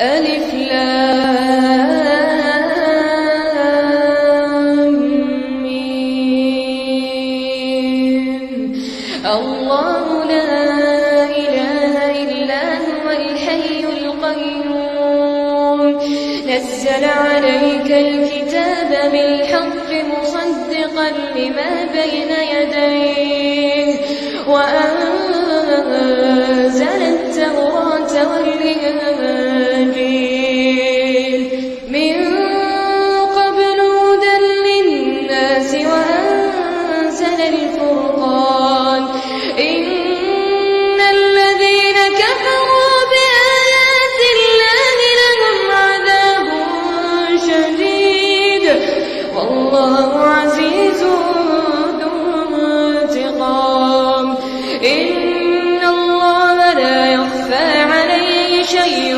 ألف لام ميم. الله لا إله إلا هو الحي القيوم نزل عليك الكتاب بالحق مصدقا لما بين يديه وأنزل التوراة والإنجيل من قبل هدى للناس وأنزل الفرقان إن الذين كفروا بآيات الله لهم عذاب شديد والله عزيز ذو انتقام إن الله لا يخفى عليه شيء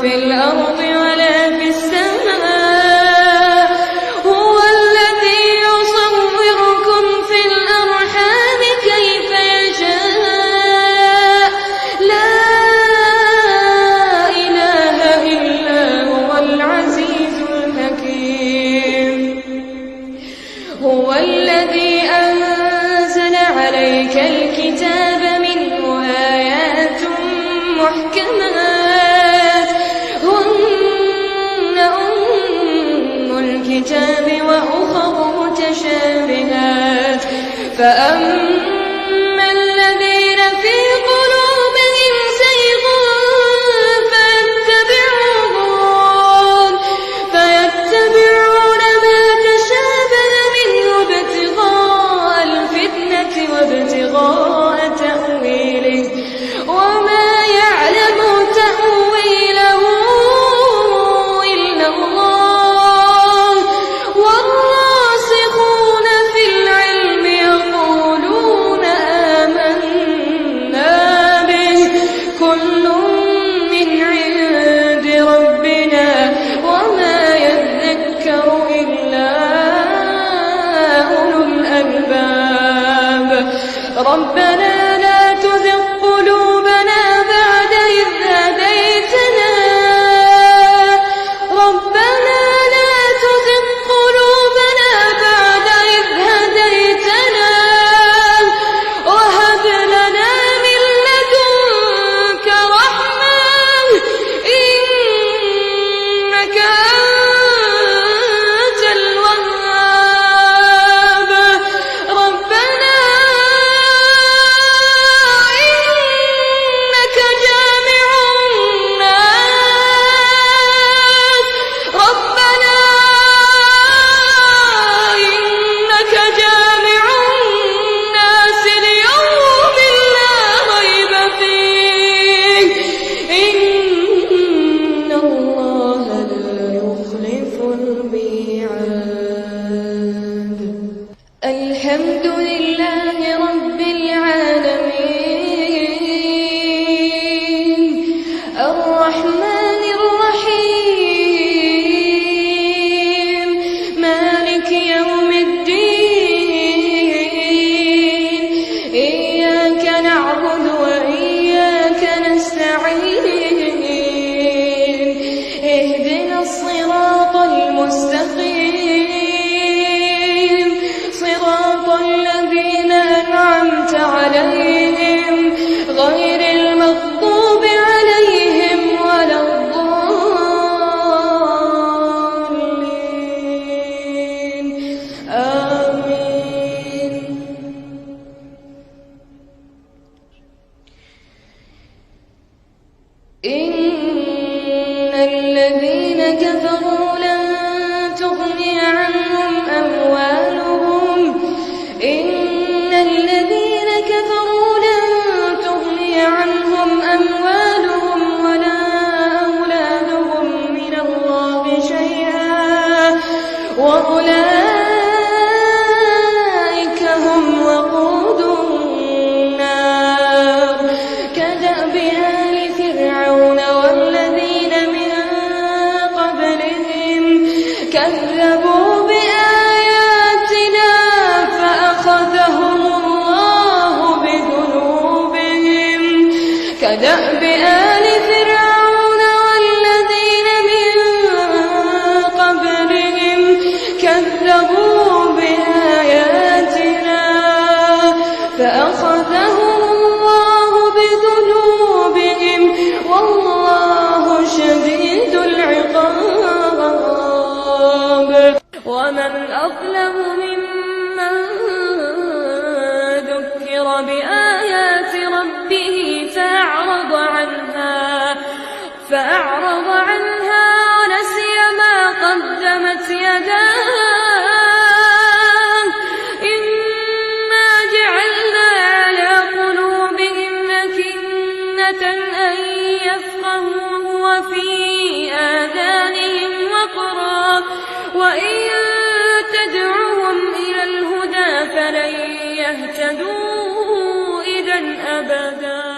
في الأرض ولا في السماء هو الذي يصوركم في الأرحام كيف يشاء لا إله إلا هو العزيز الحكيم هو الذي أنزل عليك الكتاب منه آيات محكمات هن أم الكتاب وأخر متشابهات فأما الذين في قلوبهم زيغ فيتبعون ما تشابه منه ابتغاء الفتنة وابتغاء تأويله وما يعلم تأويله إلا الله والراسخون في العلم يقولون آمنا به كل من عند ربنا وما يذكر إلا أولو الألباب ربنا لا تزغ قلوبنا بعد إذ هديتنا ربنا لا تزغ قلوبنا بعد إذ هديتنا وهب لنا من لدنك رحمة إنك أنت الوهاب ربنا إنك جامع الناس ربنا إنك جامع الناس ليوم لا ريب فيه إن الله لا يخلف الميعاد الحمد لله رب العالمين الرحمن الرحيم مالك يوم الدين إياك نعبد وإياك نستعين اهدنا الصراط المستقيم صراط الذين أنعمت عليهم غير المغضوب عليهم ولا الضالين آمين إن الذين كفروا لن تغني عنهم أموالهم إن الذين كفروا لن تغني عنهم أموالهم ولا أولادهم من الله شيئا وأولئك هم وقود النار كدأب آل فرعون والذين من قبلهم كلمة أن يفقهوه وفي آذانهم وقرا وإن تدعوهم إلى الهدى فلن يهتدوا إذا أبدا.